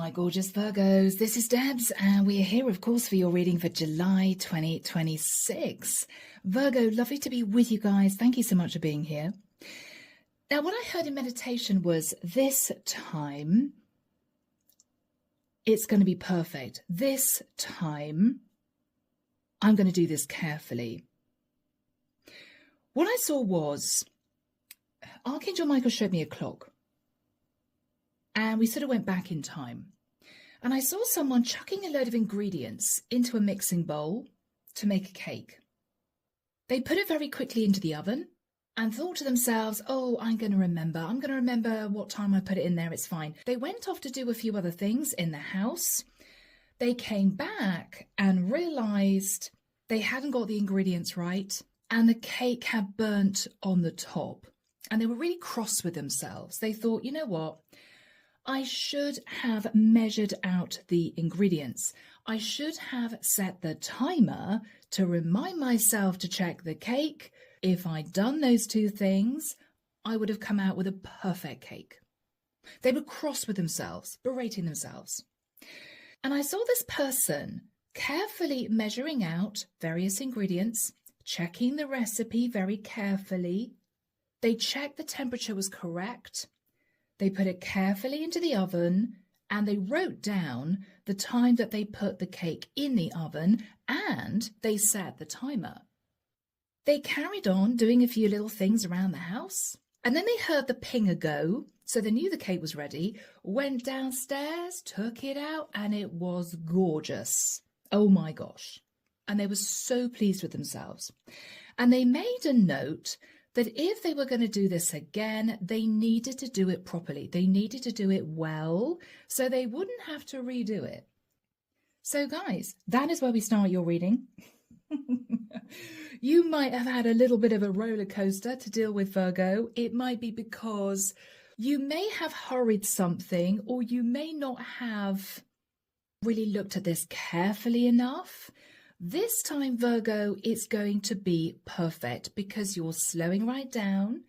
my gorgeous Virgos, this is Debs and we are here of course for your reading for July 2026. Virgo, lovely to be with you guys. Thank you so much for being here. Now what I heard in meditation was this time it's going to be perfect. This time I'm going to do this carefully. What I saw was Archangel Michael showed me a clock. And we sort of went back in time. And I saw someone chucking a load of ingredients into a mixing bowl to make a cake. They put it very quickly into the oven and thought to themselves, oh, I'm going to remember what time I put it in there. It's fine. They went off to do a few other things in the house. They came back and realized they hadn't got the ingredients right. And the cake had burnt on the top. And they were really cross with themselves. They thought, you know what? I should have measured out the ingredients. I should have set the timer to remind myself to check the cake. If I'd done those two things, I would have come out with a perfect cake. They were cross with themselves, berating themselves. And I saw this person carefully measuring out various ingredients, checking the recipe very carefully. They checked the temperature was correct. They put it carefully into the oven and they wrote down the time that they put the cake in the oven and they set the timer. They carried on doing a few little things around the house and then they heard the pinger go, so they knew the cake was ready, went downstairs, took it out, and it was gorgeous. Oh my gosh. And they were so pleased with themselves. And they made a note that if they were going to do this again, they needed to do it properly. They needed to do it well, so they wouldn't have to redo it. So guys, that is where we start your reading. You might have had a little bit of a roller coaster to deal with, Virgo. It might be because you may have hurried something, or you may not have really looked at this carefully enough. This time, Virgo, it's going to be perfect because you're slowing right down.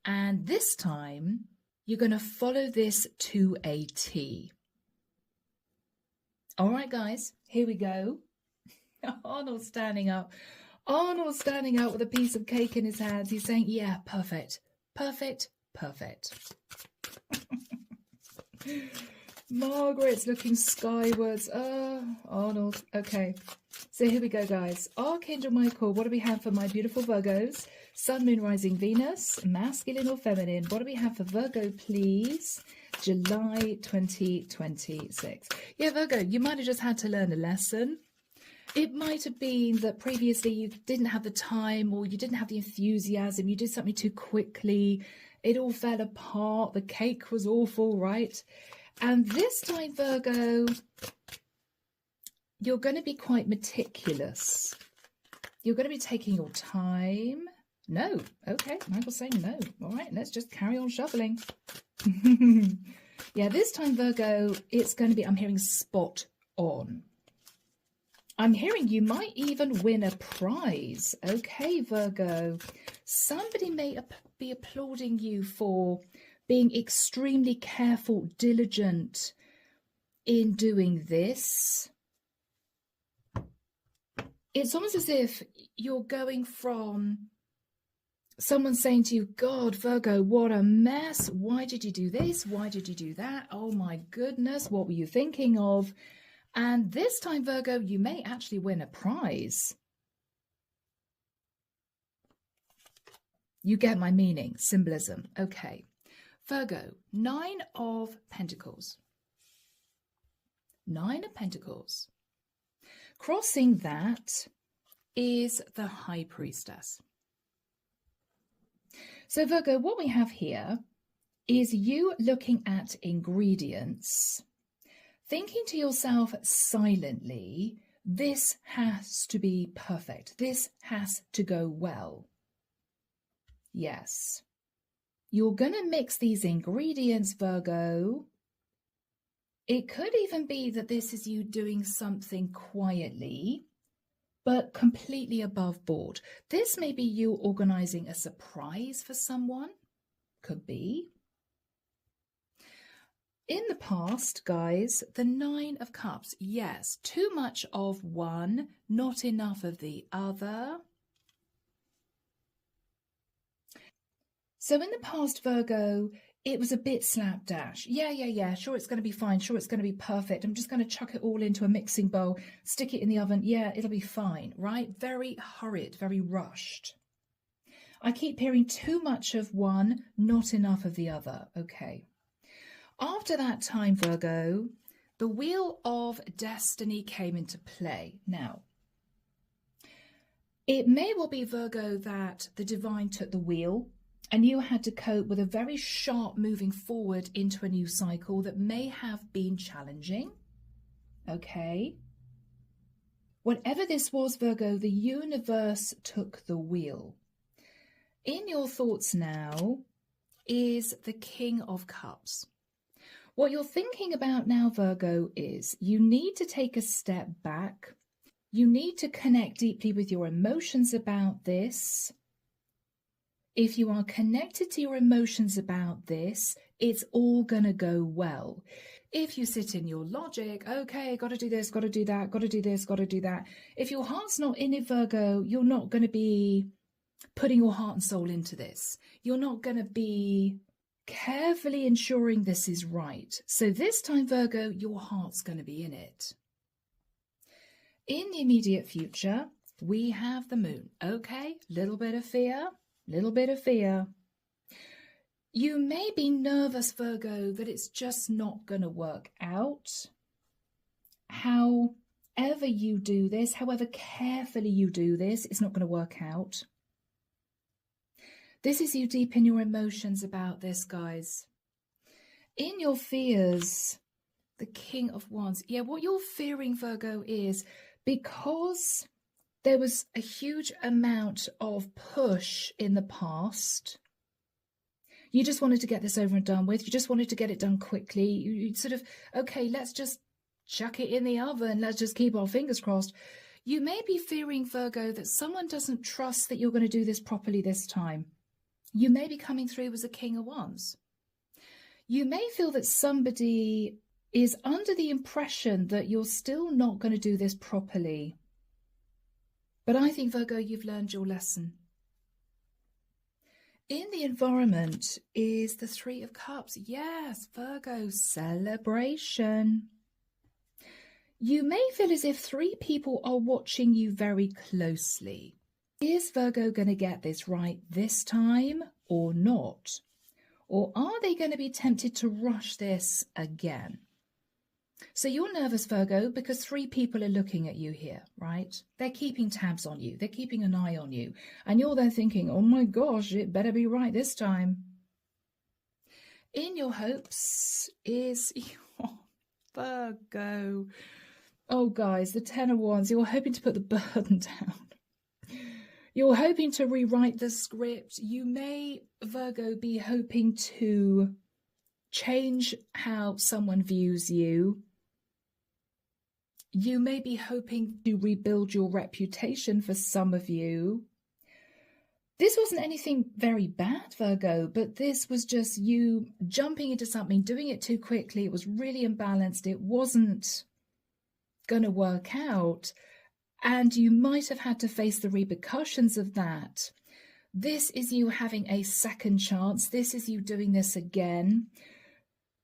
And this time, you're going to follow this to a T. All right, guys, here we go. Arnold's standing up. Arnold's standing up with a piece of cake in his hands. He's saying, yeah, perfect, perfect, perfect. Margaret's looking skywards. Arnold. Okay. So here we go, guys. Archangel Michael, what do we have for my beautiful Virgos? Sun, Moon, Rising, Venus, masculine or feminine? What do we have for Virgo, please? July 2026. Yeah, Virgo, you might have just had to learn a lesson. It might have been that previously you didn't have the time or you didn't have the enthusiasm. You did something too quickly. It all fell apart. The cake was awful, right? And this time, Virgo, you're going to be quite meticulous. You're going to be taking your time. No. Okay. Michael's saying no. All right. Let's just carry on shuffling. Yeah, this time, Virgo, it's going to be, I'm hearing spot on. I'm hearing you might even win a prize. Okay, Virgo. Somebody may be applauding you for being extremely careful, diligent in doing this. It's almost as if you're going from someone saying to you, God, Virgo, what a mess. Why did you do this? Why did you do that? Oh my goodness, what were you thinking of? And this time, Virgo, you may actually win a prize. You get my meaning, symbolism. Okay. Virgo, 9 of Pentacles. 9 of Pentacles. Crossing that is the High Priestess. So Virgo, what we have here is you looking at ingredients, thinking to yourself silently, this has to be perfect. This has to go well. Yes. You're going to mix these ingredients, Virgo. It could even be that this is you doing something quietly, but completely above board. This may be you organizing a surprise for someone. Could be. In the past, guys, the 9 of Cups, yes, too much of one, not enough of the other. So in the past, Virgo, it was a bit slapdash. Yeah, sure, it's going to be fine. Sure, it's going to be perfect. I'm just going to chuck it all into a mixing bowl, stick it in the oven. Yeah, it'll be fine, right? Very hurried, very rushed. I keep hearing too much of one, not enough of the other. Okay. After that time, Virgo, the Wheel of Destiny came into play. Now, it may well be, Virgo, that the divine took the wheel and you had to cope with a very sharp moving forward into a new cycle that may have been challenging. Okay. Whatever this was, Virgo, the universe took the wheel. In your thoughts now is the King of Cups. What you're thinking about now, Virgo, is you need to take a step back. You need to connect deeply with your emotions about this. If you are connected to your emotions about this, it's all going to go well. If you sit in your logic, okay, got to do this, got to do that, got to do this, got to do that. If your heart's not in it, Virgo, you're not going to be putting your heart and soul into this. You're not going to be carefully ensuring this is right. So this time, Virgo, your heart's going to be in it. In the immediate future, we have the moon. Okay, little bit of fear, little bit of fear. You may be nervous, Virgo, that it's just not going to work out. However you do this, however carefully you do this, it's not going to work out. This is you deep in your emotions about this, guys. In your fears, the King of Wands. Yeah, what you're fearing, Virgo, is because there was a huge amount of push in the past. You just wanted to get this over and done with. You just wanted to get it done quickly. You sort of, okay, let's just chuck it in the oven. Let's just keep our fingers crossed. You may be fearing, Virgo, that someone doesn't trust that you're going to do this properly this time. You may be coming through as a King of Wands. You may feel that somebody is under the impression that you're still not going to do this properly. But I think, Virgo, you've learned your lesson. In the environment is the 3 of Cups. Yes, Virgo, celebration. You may feel as if 3 people are watching you very closely. Is Virgo going to get this right this time or not? Or are they going to be tempted to rush this again? So you're nervous, Virgo, because 3 people are looking at you here, right? They're keeping tabs on you. They're keeping an eye on you. And you're then thinking, oh my gosh, it better be right this time. In your hopes is Virgo. Oh, guys, the 10 of Wands. You're hoping to put the burden down. You're hoping to rewrite the script. You may, Virgo, be hoping to change how someone views you. You may be hoping to rebuild your reputation for some of you. This wasn't anything very bad, Virgo, but this was just you jumping into something, doing it too quickly. It was really imbalanced. It wasn't going to work out. And you might have had to face the repercussions of that. This is you having a second chance. This is you doing this again.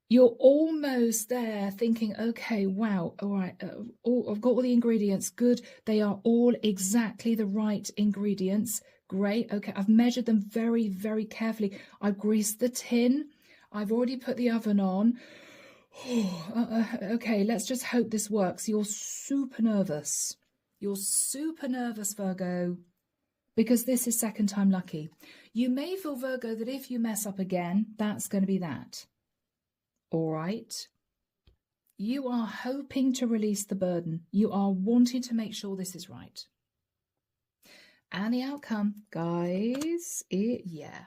You're almost there thinking, okay, wow, all right, I've got all the ingredients. Good. They are all exactly the right ingredients. Great. Okay, I've measured them very, very carefully. I've greased the tin. I've already put the oven on. Okay, let's just hope this works. You're super nervous. You're super nervous, Virgo, because this is second time lucky. You may feel, Virgo, that if you mess up again, that's going to be that. All right. You are hoping to release the burden. You are wanting to make sure this is right. And the outcome, guys, yeah.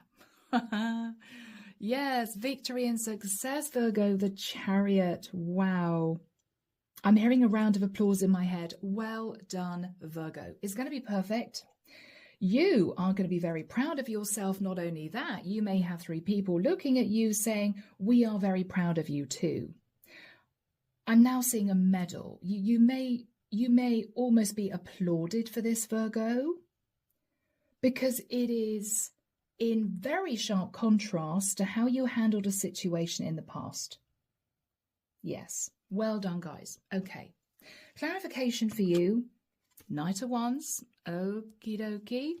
Yes, victory and success, Virgo, the Chariot. Wow. I'm hearing a round of applause in my head. Well done, Virgo. It's going to be perfect. You are going to be very proud of yourself. Not only that, you may have 3 people looking at you saying, we are very proud of you too. I'm now seeing a medal. You may almost be applauded for this, Virgo, because it is in very sharp contrast to how you handled a situation in the past. Yes, well done, guys. Okay, clarification for you. Knight of Wands, okie dokie.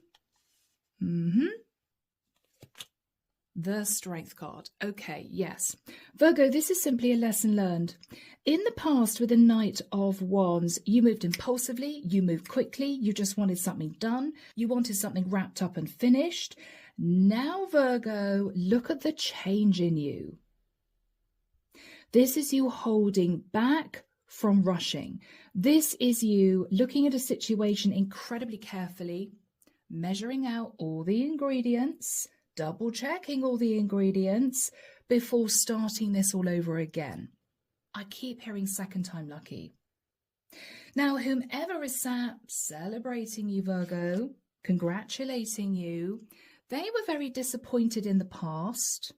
The Strength card. Okay, yes. Virgo, this is simply a lesson learned. In the past, with the Knight of Wands, you moved impulsively, you moved quickly, you just wanted something done, you wanted something wrapped up and finished. Now, Virgo, look at the change in you. This is you holding back from rushing. This is you looking at a situation incredibly carefully, measuring out all the ingredients, double checking all the ingredients before starting this all over again. I keep hearing second time lucky. Now, whomever is sat celebrating you, Virgo, congratulating you, they were very disappointed in the past.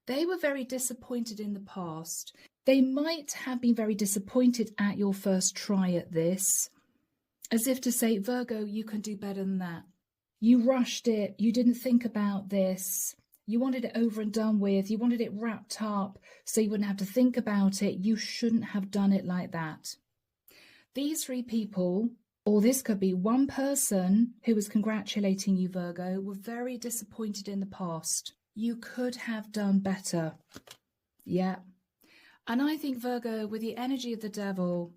They were very disappointed in the past. They might have been very disappointed at your first try at this, as if to say, Virgo, you can do better than that. You rushed it. You didn't think about this. You wanted it over and done with. You wanted it wrapped up so you wouldn't have to think about it. You shouldn't have done it like that. These 3 people, or this could be one person who was congratulating you, Virgo, were very disappointed in the past. You could have done better. Yeah. And I think, Virgo, with the energy of the devil,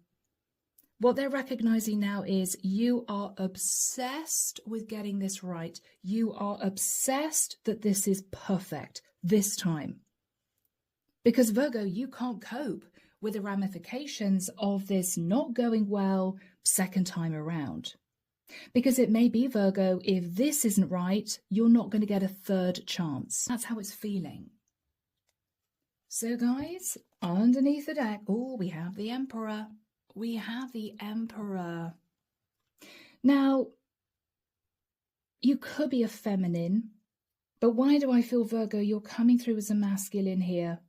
what they're recognizing now is you are obsessed with getting this right. You are obsessed that this is perfect this time. Because, Virgo, you can't cope with the ramifications of this not going well second time around. Because it may be, Virgo, if this isn't right, you're not going to get a third chance. That's how it's feeling. So, guys, underneath the deck, we have the Emperor. We have the Emperor. Now, you could be a feminine, but why do I feel, Virgo, you're coming through as a masculine here?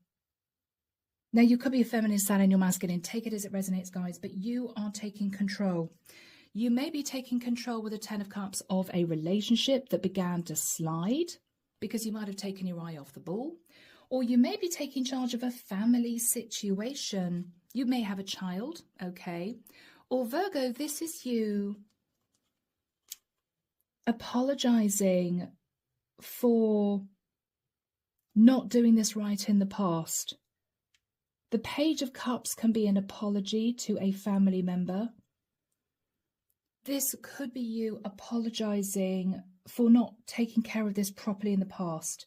Now, you could be a feminine, Saturn, you're masculine. Take it as it resonates, guys, but you are taking control. You may be taking control with the 10 of Cups of a relationship that began to slide because you might have taken your eye off the ball, or you may be taking charge of a family situation. You may have a child, okay? Or, Virgo, this is you apologizing for not doing this right in the past. The Page of Cups can be an apology to a family member. This could be you apologizing for not taking care of this properly in the past.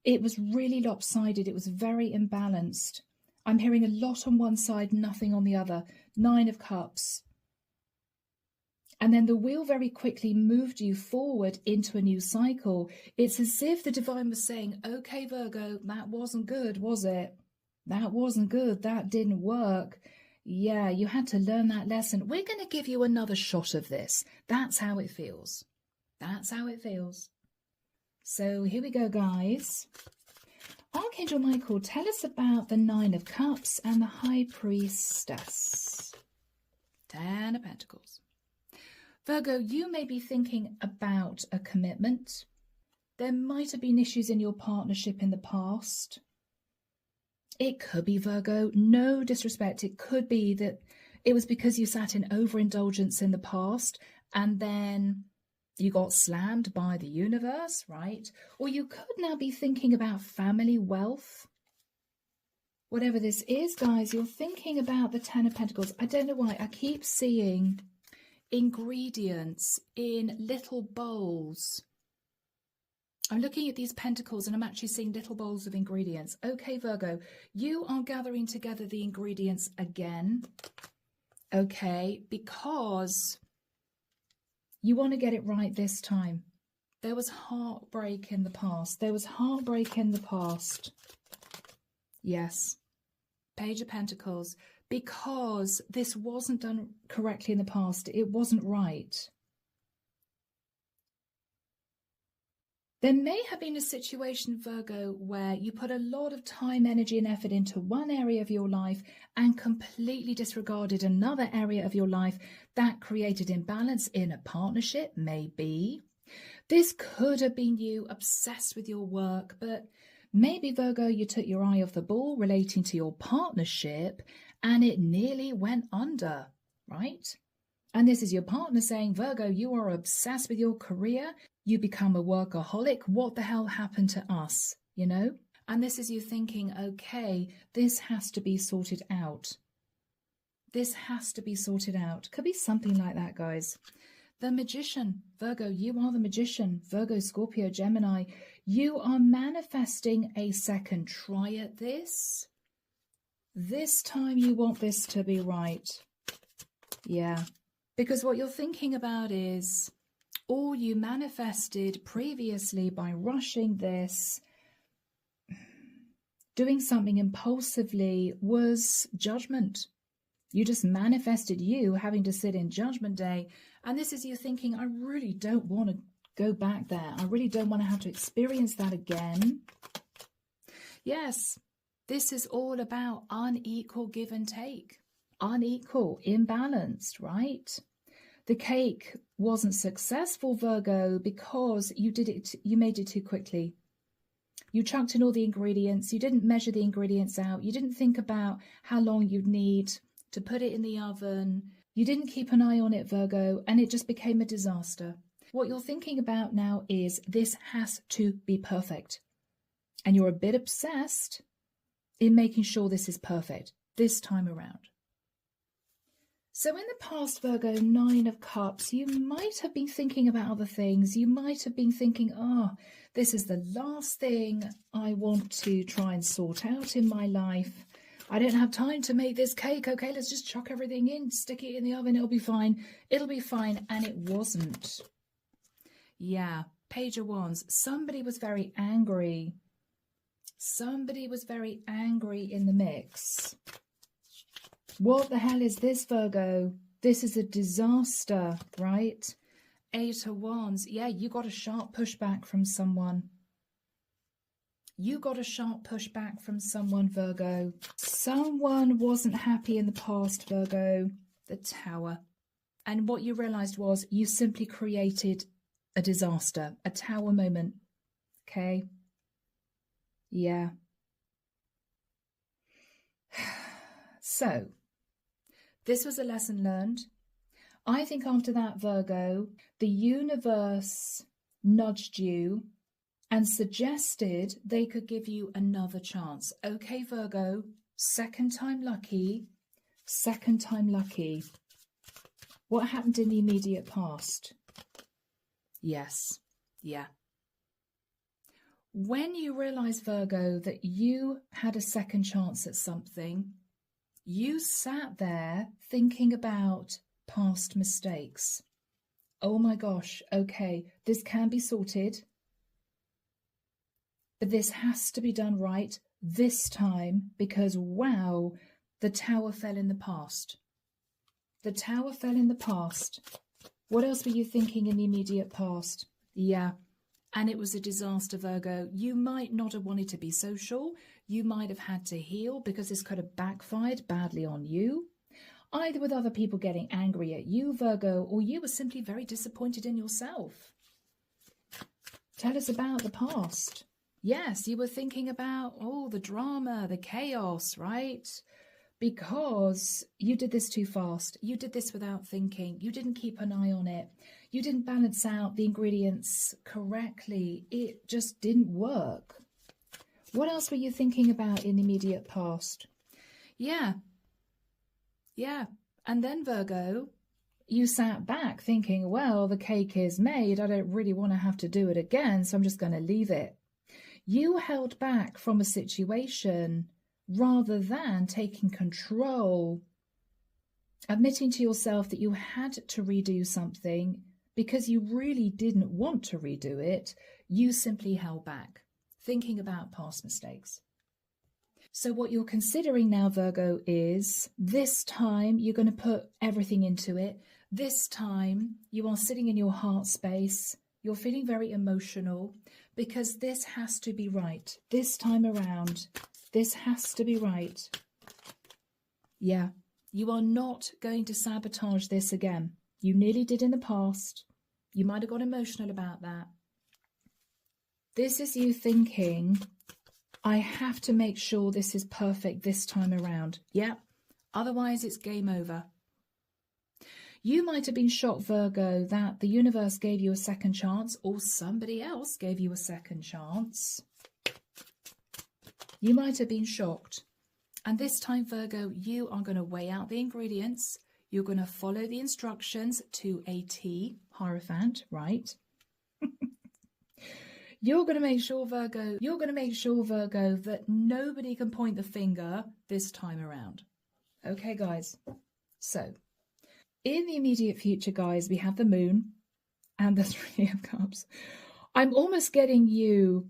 It was really lopsided. It was very imbalanced. I'm hearing a lot on one side, nothing on the other. 9 of Cups. And then the wheel very quickly moved you forward into a new cycle. It's as if the divine was saying, okay, Virgo, that wasn't good, was it? That wasn't good. That didn't work. Yeah, you had to learn that lesson. We're going to give you another shot of this. That's how it feels. That's how it feels. So here we go, guys. Archangel Michael, tell us about the 9 of Cups and the High Priestess. 10 of Pentacles. Virgo, you may be thinking about a commitment. There might have been issues in your partnership in the past. It could be, Virgo, no disrespect. It could be that it was because you sat in overindulgence in the past and then you got slammed by the universe, right? Or you could now be thinking about family wealth. Whatever this is, guys, you're thinking about the 10 of Pentacles. I don't know why. I keep seeing ingredients in little bowls. I'm looking at these pentacles and I'm actually seeing little bowls of ingredients. Okay, Virgo, you are gathering together the ingredients again. Okay, because you want to get it right this time. There was heartbreak in the past. There was heartbreak in the past. Yes. Page of Pentacles. Because this wasn't done correctly in the past. It wasn't right. There may have been a situation, Virgo, where you put a lot of time, energy, and effort into one area of your life and completely disregarded another area of your life. That created imbalance in a partnership, maybe. This could have been you obsessed with your work, but maybe, Virgo, you took your eye off the ball relating to your partnership and it nearly went under, right? And this is your partner saying, Virgo, you are obsessed with your career. You become a workaholic. What the hell happened to us, you know? And this is you thinking, okay, this has to be sorted out. This has to be sorted out. Could be something like that, guys. The Magician, Virgo, you are the Magician. Virgo, Scorpio, Gemini, you are manifesting a second try at this. This time you want this to be right. Yeah, because what you're thinking about is all you manifested previously by rushing this, doing something impulsively, was judgment. You just manifested you having to sit in Judgment Day. And this is you thinking, I really don't want to go back there. I really don't want to have to experience that again. Yes, this is all about unequal give and take. Unequal, imbalanced, right? The cake wasn't successful, Virgo, because you made it too quickly. You chucked in all the ingredients. You didn't measure the ingredients out. You didn't think about how long you'd need to put it in the oven. You didn't keep an eye on it, Virgo, and it just became a disaster. What you're thinking about now is this has to be perfect. And you're a bit obsessed in making sure this is perfect this time around. So in the past, Virgo, 9 of Cups, you might have been thinking about other things. You might have been thinking, oh, this is the last thing I want to try and sort out in my life. I don't have time to make this cake. Okay, let's just chuck everything in, stick it in the oven. It'll be fine. It'll be fine. And it wasn't. Yeah, Page of Wands. Somebody was very angry. Somebody was very angry in the mix. What the hell is this, Virgo? This is a disaster, right? 8 of Wands. Yeah, you got a sharp pushback from someone. You got a sharp pushback from someone, Virgo. Someone wasn't happy in the past, Virgo. The Tower. And what you realized was you simply created a disaster, a Tower moment. Okay? Yeah. So, this was a lesson learned. I think after that, Virgo, the universe nudged you and suggested they could give you another chance. Okay, Virgo, second time lucky, second time lucky. What happened in the immediate past? Yes, yeah. When you realize, Virgo, that you had a second chance at something, you sat there thinking about past mistakes. Oh my gosh, okay, this can be sorted. But this has to be done right this time because, wow, the Tower fell in the past. The Tower fell in the past. What else were you thinking in the immediate past? Yeah, and it was a disaster, Virgo. You might not have wanted to be social. You might have had to heal because this could have backfired badly on you. Either with other people getting angry at you, Virgo, or you were simply very disappointed in yourself. Tell us about the past. Yes, you were thinking about, the drama, the chaos, right? Because you did this too fast. You did this without thinking. You didn't keep an eye on it. You didn't balance out the ingredients correctly. It just didn't work. What else were you thinking about in the immediate past? Yeah. And then, Virgo, you sat back thinking, well, the cake is made. I don't really want to have to do it again, so I'm just going to leave it. You held back from a situation rather than taking control, admitting to yourself that you had to redo something because you really didn't want to redo it. You simply held back, thinking about past mistakes. So what you're considering now, Virgo, is this time you're going to put everything into it. This time you are sitting in your heart space, You're feeling very emotional because this has to be right. This time around, this has to be right. Yeah, you are not going to sabotage this again. You nearly did in the past. You might have got emotional about that. This is you thinking, I have to make sure this is perfect this time around. Yeah, otherwise it's game over. You might have been shocked, Virgo, that the universe gave you a second chance or somebody else gave you a second chance. You might have been shocked. And this time, Virgo, you are going to weigh out the ingredients. You're going to follow the instructions to a T, Hierophant, right? You're going to make sure, Virgo, that nobody can point the finger this time around. Okay, guys. So, in the immediate future, guys, we have the Moon and the Three of Cups. I'm almost getting you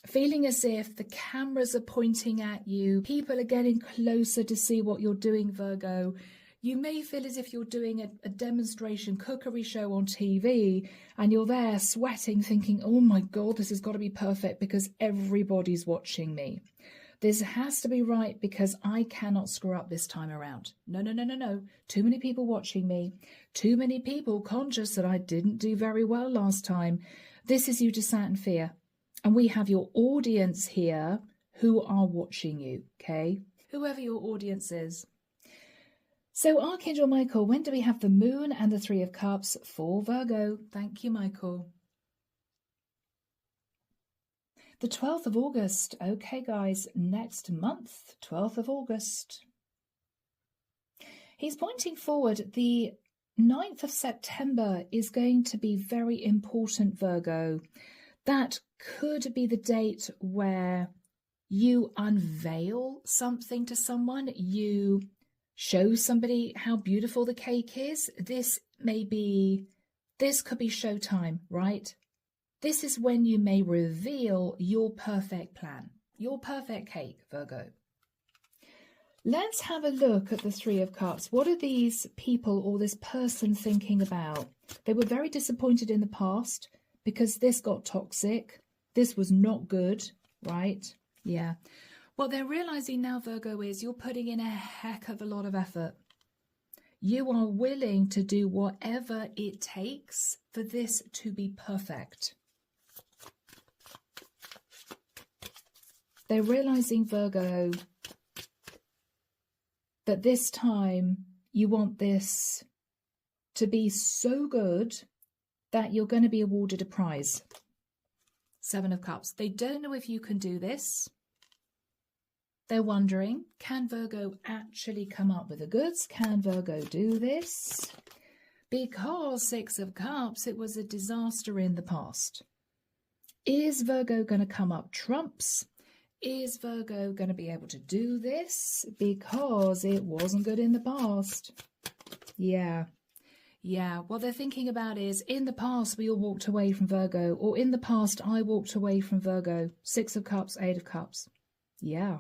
feeling as if the cameras are pointing at you. People are getting closer to see what you're doing, Virgo. You may feel as if you're doing a demonstration cookery show on TV and you're there sweating, thinking, oh my God, this has got to be perfect because everybody's watching me. This has to be right because I cannot screw up this time around. No. Too many people watching me. Too many people conscious that I didn't do very well last time. This is you to Saturn fear. And we have your audience here who are watching you, okay? Whoever your audience is. So Archangel Michael, when do we have the Moon and the Three of Cups for Virgo? Thank you, Michael. The 12th of August. Okay, guys, next month, 12th of August. He's pointing forward. The 9th of September is going to be very important, Virgo. That could be the date where you unveil something to someone. You show somebody how beautiful the cake is. This could be showtime, right? This is when you may reveal your perfect plan, your perfect cake, Virgo. Let's have a look at the Three of Cups. What are these people or this person thinking about? They were very disappointed in the past because this got toxic. This was not good, right? Yeah. What they're realizing now, Virgo, is you're putting in a heck of a lot of effort. You are willing to do whatever it takes for this to be perfect. They're realizing, Virgo, that this time you want this to be so good that you're going to be awarded a prize. Seven of Cups. They don't know if you can do this. They're wondering, can Virgo actually come up with the goods? Can Virgo do this? Because Six of Cups, it was a disaster in the past. Is Virgo going to come up trumps? Is Virgo going to be able to do this? Because it wasn't good in the past. Yeah. What they're thinking about is, in the past, we all walked away from Virgo. Or in the past, I walked away from Virgo. Six of Cups, Eight of Cups. Yeah.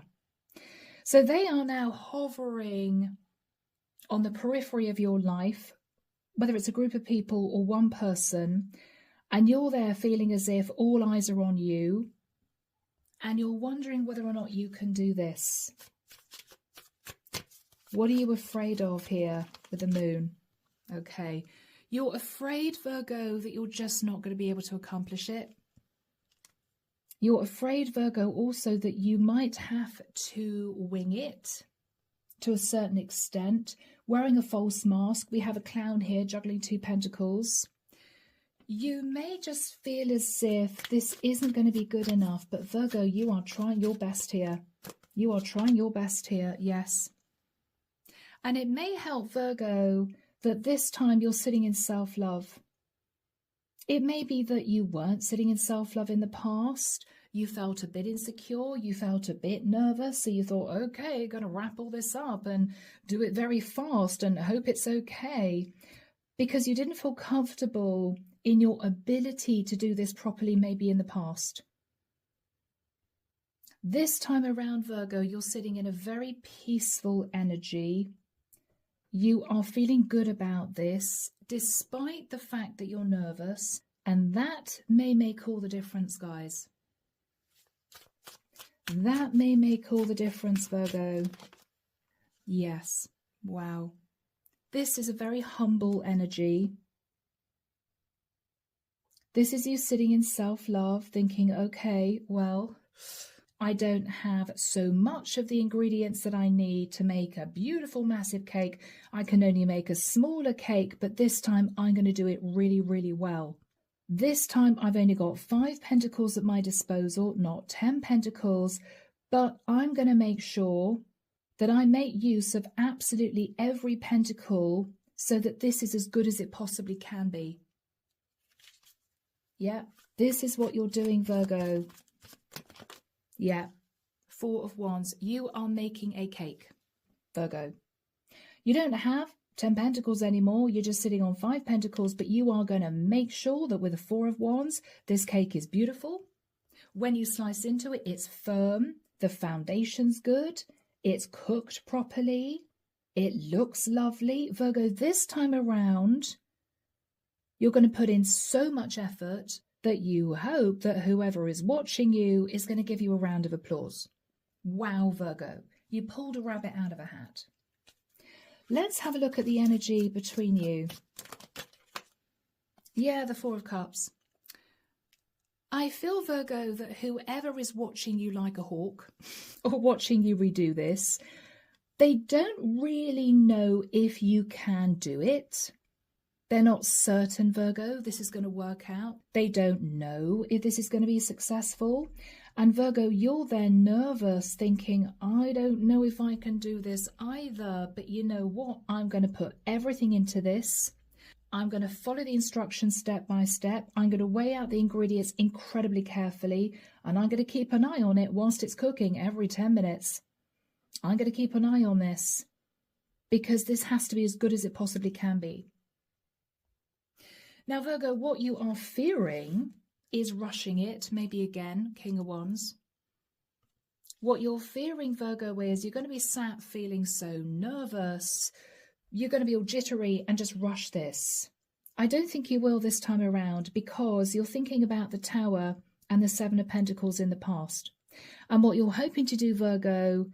So they are now hovering on the periphery of your life, whether it's a group of people or one person, and you're there feeling as if all eyes are on you, and you're wondering whether or not you can do this. What are you afraid of here with the Moon? Okay, you're afraid, Virgo, that you're just not going to be able to accomplish it. You're afraid, Virgo, also that you might have to wing it to a certain extent, wearing a false mask. We have a clown here juggling two pentacles. You may just feel as if this isn't going to be good enough, but Virgo, you are trying your best here. You are trying your best here, yes. And it may help, Virgo, that this time you're sitting in self-love. It may be that you weren't sitting in self-love in the past. You felt a bit insecure. You felt a bit nervous. So you thought, okay, going to wrap all this up and do it very fast and hope it's okay. Because you didn't feel comfortable in your ability to do this properly, maybe in the past. This time around, Virgo, you're sitting in a very peaceful energy. You are feeling good about this, despite the fact that you're nervous, And that may make all the difference, guys. That may make all the difference, Virgo. Yes. Wow. This is a very humble energy. This is you sitting in self-love, thinking, okay, well, I don't have so much of the ingredients that I need to make a beautiful, massive cake. I can only make a smaller cake, but this time I'm going to do it really, really well. This time I've only got 5 pentacles at my disposal, not 10 pentacles, but I'm going to make sure that I make use of absolutely every pentacle so that this is as good as it possibly can be. Yeah, this is what you're doing, Virgo. Yeah, 4 of Wands. You are making a cake, Virgo. You don't have 10 pentacles anymore. You're just sitting on 5 pentacles, but you are going to make sure that with a 4 of Wands, this cake is beautiful. When you slice into it, it's firm. The foundation's good. It's cooked properly. It looks lovely. Virgo, this time around, you're going to put in so much effort that you hope that whoever is watching you is going to give you a round of applause. Wow, Virgo, you pulled a rabbit out of a hat. Let's have a look at the energy between you. Yeah, the 4 of Cups. I feel, Virgo, that whoever is watching you like a hawk or watching you redo this, they don't really know if you can do it. They're not certain, Virgo, this is going to work out. They don't know if this is going to be successful. And Virgo, you're there nervous thinking, I don't know if I can do this either. But you know what? I'm going to put everything into this. I'm going to follow the instructions step by step. I'm going to weigh out the ingredients incredibly carefully. And I'm going to keep an eye on it whilst it's cooking every 10 minutes. I'm going to keep an eye on this because this has to be as good as it possibly can be. Now, Virgo, what you are fearing is rushing it. Maybe again, King of Wands. What you're fearing, Virgo, is you're going to be sat feeling so nervous. You're going to be all jittery and just rush this. I don't think you will this time around because you're thinking about the Tower and the 7 of Pentacles in the past. And what you're hoping to do, Virgo,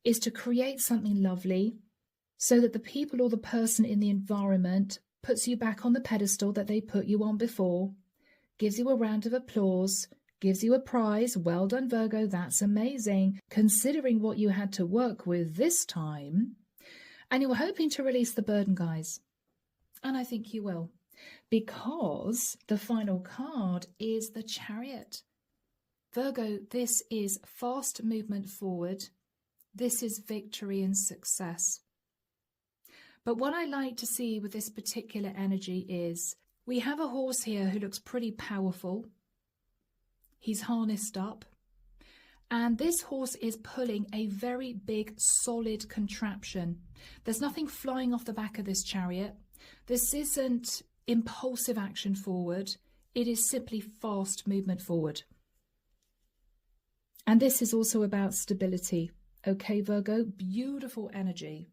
is to create something lovely so that the people or the person in the environment puts you back on the pedestal that they put you on before, gives you a round of applause, gives you a prize. Well done, Virgo. That's amazing, considering what you had to work with this time. And you were hoping to release the burden, guys. And I think you will, because the final card is the Chariot. Virgo, this is fast movement forward. This is victory and success. But what I like to see with this particular energy is we have a horse here who looks pretty powerful. He's harnessed up. And this horse is pulling a very big, solid contraption. There's nothing flying off the back of this chariot. This isn't impulsive action forward. It is simply fast movement forward. And this is also about stability. Okay, Virgo, beautiful energy.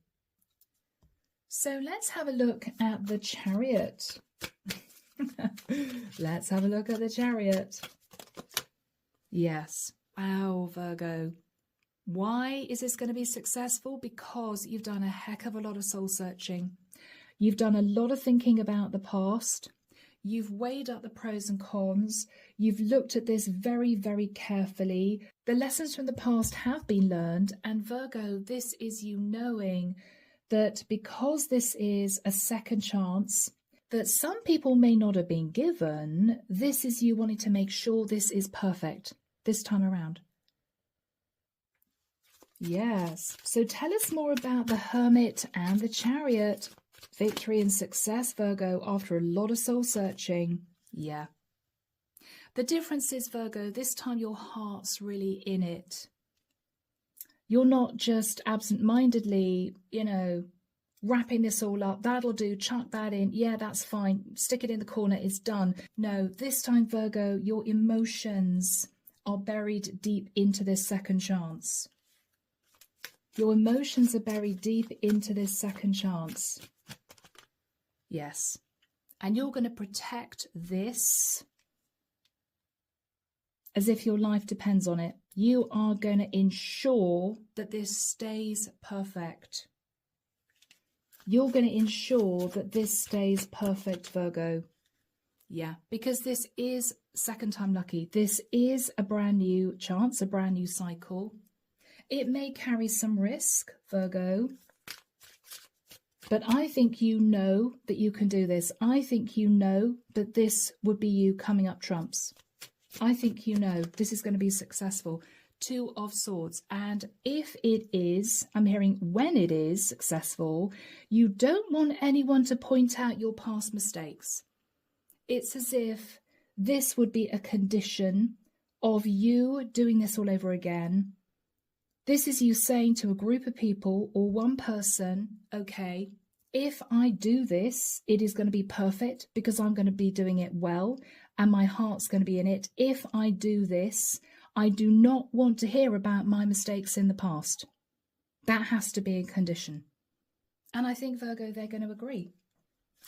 So let's have a look at the Chariot. Let's have a look at the Chariot. Yes. Wow, Virgo. Why is this going to be successful? Because you've done a heck of a lot of soul searching. You've done a lot of thinking about the past. You've weighed up the pros and cons. You've looked at this very, very carefully. The lessons from the past have been learned. And Virgo, this is you knowing that because this is a second chance that some people may not have been given, this is you wanting to make sure this is perfect this time around. Yes. So tell us more about the Hermit and the Chariot. Victory and success, Virgo, after a lot of soul searching. Yeah. The difference is, Virgo, this time your heart's really in it. You're not just absent-mindedly, wrapping this all up. That'll do. Chuck that in. Yeah, that's fine. Stick it in the corner. It's done. No, this time, Virgo, your emotions are buried deep into this second chance. Your emotions are buried deep into this second chance. Yes. And you're going to protect this as if your life depends on it. You are going to ensure that this stays perfect. You're going to ensure that this stays perfect, Virgo. Yeah, because this is second time lucky. This is a brand new chance, a brand new cycle. It may carry some risk, Virgo. But I think you know that you can do this. I think you know that this would be you coming up trumps. I think you know this is going to be successful. Two of Swords. And if it is, I'm hearing when it is successful, you don't want anyone to point out your past mistakes. It's as if this would be a condition of you doing this all over again. This is you saying to a group of people or one person, okay, if I do this, it is going to be perfect because I'm going to be doing it well and my heart's going to be in it. If I do this, I do not want to hear about my mistakes in the past. That has to be a condition. And I think, Virgo, they're going to agree.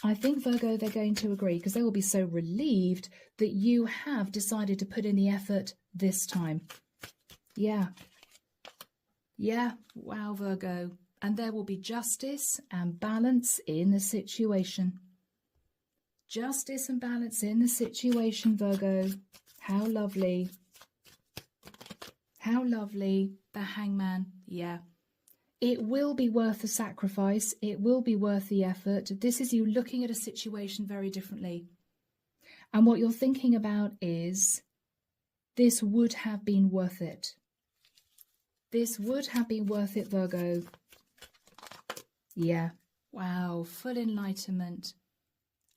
I think, Virgo, they're going to agree because they will be so relieved that you have decided to put in the effort this time. Yeah. Yeah. Wow, Virgo. And there will be justice and balance in the situation. Justice and balance in the situation, Virgo. How lovely. How lovely. The Hangman. Yeah. It will be worth the sacrifice. It will be worth the effort. This is you looking at a situation very differently. And what you're thinking about is, this would have been worth it. This would have been worth it, Virgo. Yeah. Wow. Full enlightenment.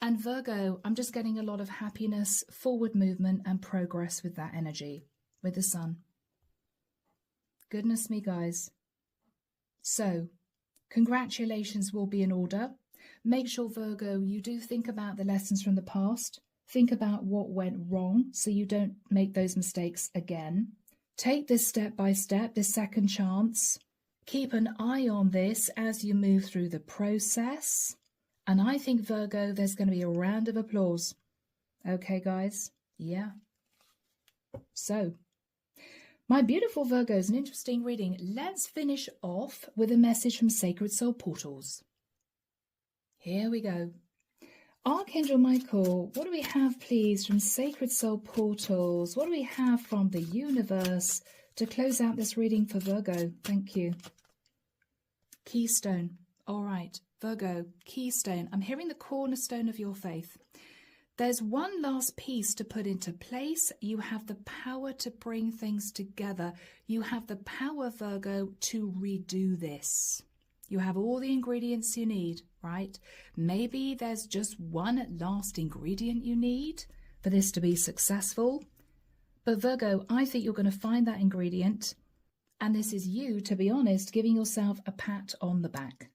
And Virgo, I'm just getting a lot of happiness, forward movement and progress with that energy, with the sun. Goodness me, guys. So, congratulations will be in order. Make sure, Virgo, you do think about the lessons from the past. Think about what went wrong so you don't make those mistakes again. Take this step by step, this second chance. Keep an eye on this as you move through the process. And I think, Virgo, there's going to be a round of applause. Okay, guys? Yeah. So, my beautiful Virgos, an interesting reading. Let's finish off with a message from Sacred Soul Portals. Here we go. Archangel Michael, what do we have, please, from Sacred Soul Portals? What do we have from the universe to close out this reading for Virgo? Thank you. Keystone. All right, Virgo, keystone. I'm hearing the cornerstone of your faith. There's one last piece to put into place. You have the power to bring things together. You have the power, Virgo, to redo this. You have all the ingredients you need, right? Maybe there's just one last ingredient you need for this to be successful. But Virgo, I think you're going to find that ingredient. And this is you, to be honest, giving yourself a pat on the back.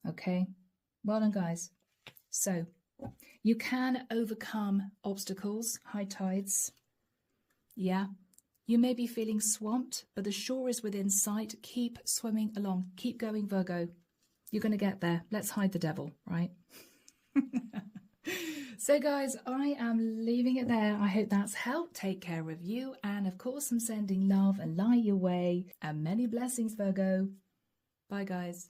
Okay? Well done, guys. So, you can overcome obstacles, high tides. Yeah. You may be feeling swamped, but the shore is within sight. Keep swimming along. Keep going, Virgo. You're going to get there. Let's hide the devil, right? So, guys, I am leaving it there. I hope that's helped. Take care of you. And, of course, I'm sending love and light your way. And many blessings, Virgo. Bye, guys.